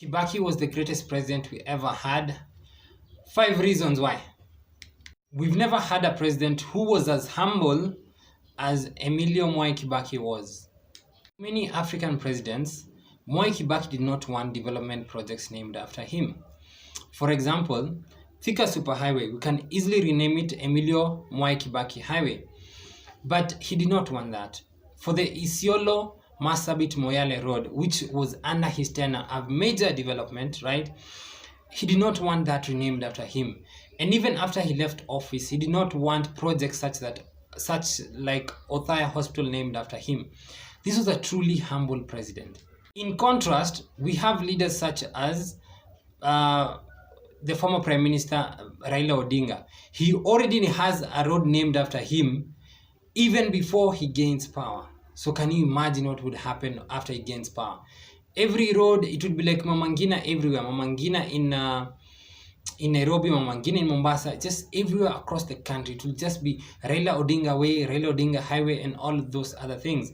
Kibaki was the greatest president we ever had. 5 reasons why. We've never had a president who was as humble as Emilio Mwai Kibaki was. Many African presidents, Mwai Kibaki did not want development projects named after him. For example, Thika Superhighway, we can easily rename it Emilio Mwai Kibaki Highway. But he did not want that. For the Isiolo Marsabit Moyale Road, which was under his tenure, a major development, right? He did not want that renamed after him. And even after he left office, he did not want projects such like Othaya Hospital named after him. This was a truly humble president. In contrast, we have leaders such as the former Prime Minister Raila Odinga. He already has a road named after him even before he gains power. So can you imagine what would happen after he gains power? Every road, it would be like Mama Ngina everywhere. Mama Ngina in Nairobi, Mama Ngina in Mombasa, just everywhere across the country. It will just be Raila Odinga Way, Raila Odinga Highway, and all of those other things.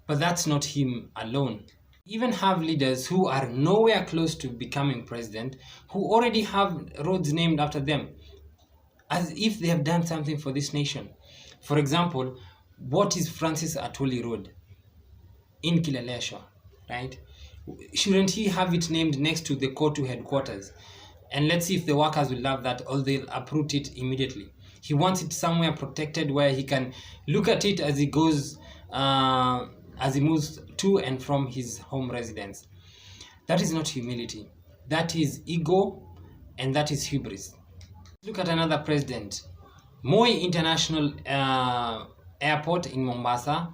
But that's not him alone. We even have leaders who are nowhere close to becoming president, who already have roads named after them, as if they have done something for this nation. For example, what is Francis Atwoli Road in Kileleshwa, right? Shouldn't he have it named next to the Kotu headquarters? And let's see if the workers will love that, or they'll uproot it immediately. He wants it somewhere protected where he can look at it as he goes, as he moves to and from his home residence. That is not humility. That is ego, and that is hubris. Look at another president. Moi International Airport in Mombasa,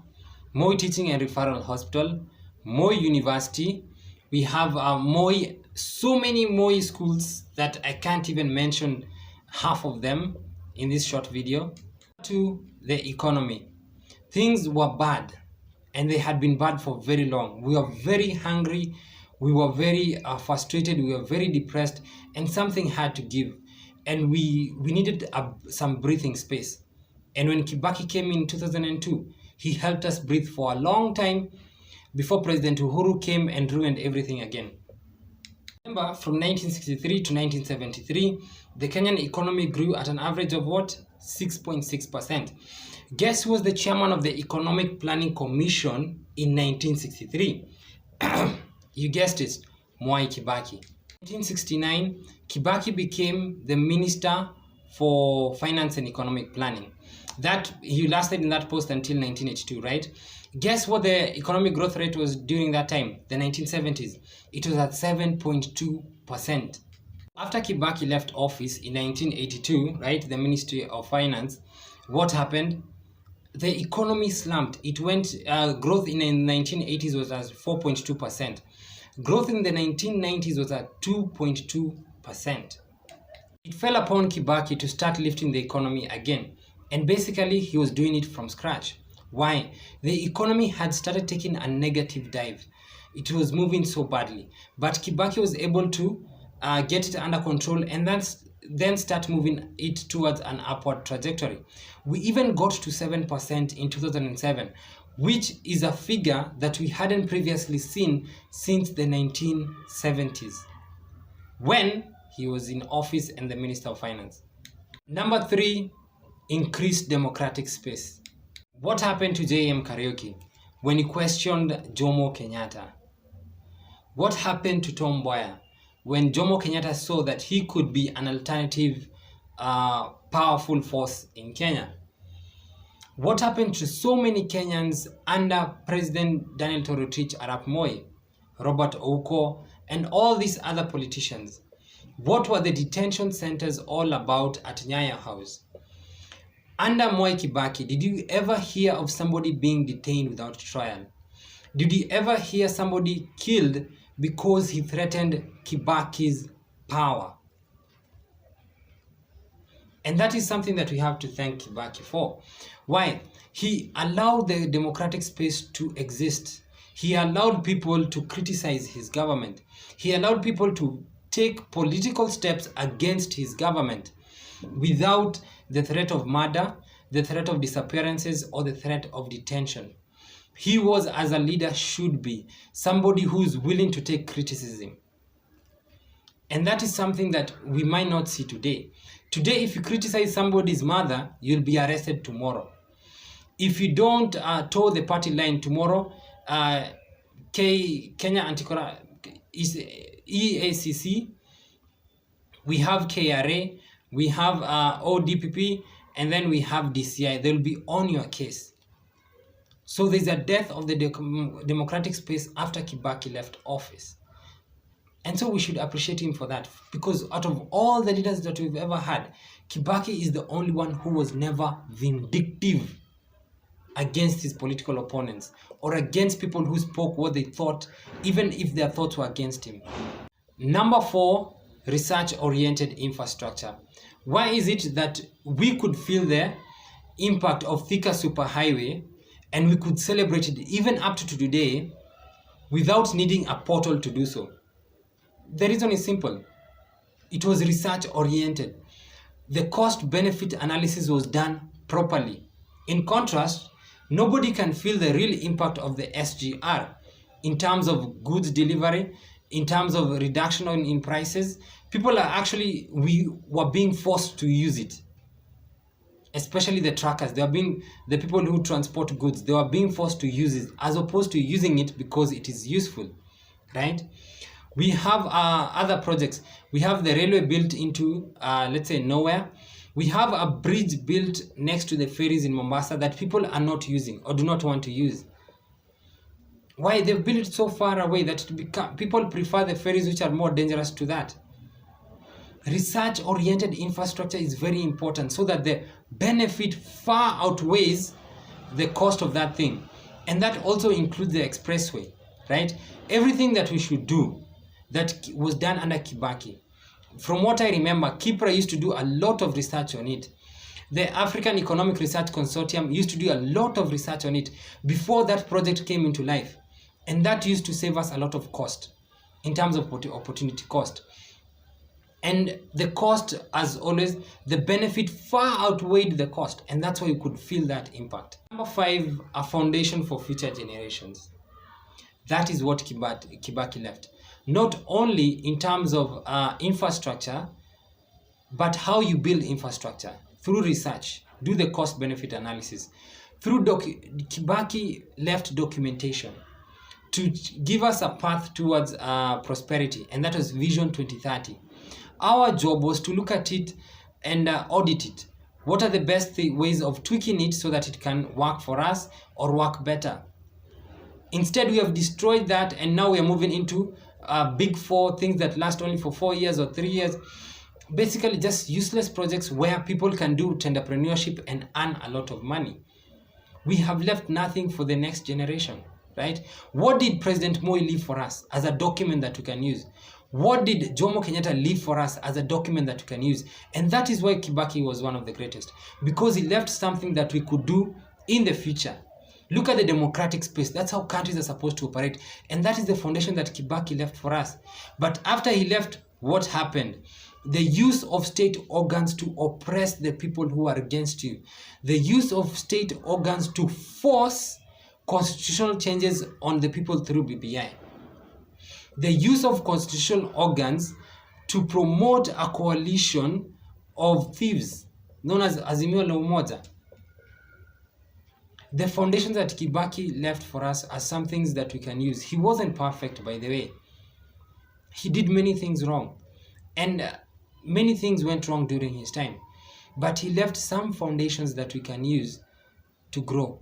Moi Teaching and Referral Hospital, Moi University. We have Moi, so many Moi schools that I can't even mention half of them in this short video. To the economy. Things were bad, and they had been bad for very long. We were very hungry, we were very frustrated, we were very depressed, and something had to give. And we needed some breathing space. And when Kibaki came in 2002, he helped us breathe for a long time before President Uhuru came and ruined everything again. Remember, from 1963 to 1973, the Kenyan economy grew at an average of what? 6.6%. Guess who was the chairman of the Economic Planning Commission in 1963? You guessed it, Mwai Kibaki. In 1969, Kibaki became the Minister for Finance and Economic Planning. That he lasted in that post until 1982, right? Guess what the economic growth rate was during that time, the 1970s? It was at 7.2%. After Kibaki left office in 1982, right, the Ministry of Finance, what happened? The economy slumped. It went, growth in the 1980s was at 4.2%. Growth in the 1990s was at 2.2%. It fell upon Kibaki to start lifting the economy again. And basically, he was doing it from scratch. Why? The economy had started taking a negative dive. It was moving so badly. But Kibaki was able to get it under control and then start moving it towards an upward trajectory. We even got to 7% in 2007, which is a figure that we hadn't previously seen since the 1970s, when he was in office and the Minister of Finance. Number 3, increased democratic space. What happened to J.M. Kariuki when he questioned Jomo Kenyatta? What happened to Tom Mboya when Jomo Kenyatta saw that he could be an alternative, powerful force in Kenya? What happened to so many Kenyans under President Daniel Toroitich Arap Moi, Robert Ouko, and all these other politicians? What were the detention centers all about at Nyayo House? Under Mwai Kibaki, did you ever hear of somebody being detained without trial? Did you ever hear somebody killed because he threatened Kibaki's power? And that is something that we have to thank Kibaki for. Why? He allowed the democratic space to exist. He allowed people to criticize his government. He allowed people to take political steps against his government without the threat of murder, the threat of disappearances, or the threat of detention. He was, as a leader should be, somebody who's willing to take criticism. And that is something that we might not see today. Today, if you criticize somebody's mother, you'll be arrested tomorrow. If you don't toe the party line tomorrow, Kenya is EACC, we have KRA, we have ODPP, and then we have DCI. They'll be on your case. So there's a death of the democratic space after Kibaki left office. And so we should appreciate him for that, because out of all the leaders that we've ever had, Kibaki is the only one who was never vindictive against his political opponents or against people who spoke what they thought, even if their thoughts were against him. Number 4, research-oriented infrastructure. Why is it that we could feel the impact of Thika Superhighway and we could celebrate it even up to today without needing a portal to do so? The reason is simple. It was research-oriented. The cost-benefit analysis was done properly. In contrast, nobody can feel the real impact of the SGR in terms of goods delivery, in terms of reduction in prices. People are actually, we were being forced to use it. Especially the truckers, the people who transport goods, they were being forced to use it as opposed to using it because it is useful, right? We have other projects. We have the railway built into, let's say, nowhere. We have a bridge built next to the ferries in Mombasa that people are not using or do not want to use. Why? They've built it so far away that people prefer the ferries, which are more dangerous to that. Research-oriented infrastructure is very important so that the benefit far outweighs the cost of that thing. And that also includes the expressway, right? Everything that we should do that was done under Kibaki. From what I remember, Kipra used to do a lot of research on it. The African Economic Research Consortium used to do a lot of research on it before that project came into life. And that used to save us a lot of cost in terms of opportunity cost. And the cost, as always, the benefit far outweighed the cost. And that's why you could feel that impact. Number 5, a foundation for future generations. That is what Kibaki left. Not only in terms of infrastructure, but how you build infrastructure through research, do the cost-benefit analysis. Kibaki left documentation to give us a path towards prosperity, and that was Vision 2030. Our job was to look at it and audit it. What are the best ways of tweaking it so that it can work for us or work better? Instead, we have destroyed that, and now we are moving into big 4 things that last only for 4 years or 3 years. Basically, just useless projects where people can do entrepreneurship and earn a lot of money. We have left nothing for the next generation, right? What did President Moi leave for us as a document that we can use? What did Jomo Kenyatta leave for us as a document that we can use? And that is why Kibaki was one of the greatest, because he left something that we could do in the future. Look at the democratic space. That's how countries are supposed to operate. And that is the foundation that Kibaki left for us. But after he left, what happened? The use of state organs to oppress the people who are against you. The use of state organs to force constitutional changes on the people through BBI. The use of constitutional organs to promote a coalition of thieves known as Azimio la Umoja. The foundations that Kibaki left for us are some things that we can use. He wasn't perfect, by the way. He did many things wrong. And many things went wrong during his time. But he left some foundations that we can use to grow.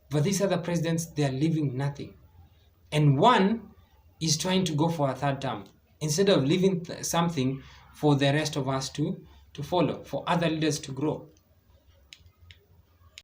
But these other presidents, they are leaving nothing. And one is trying to go for a 3rd term, instead of leaving something for the rest of us to follow, for other leaders to grow.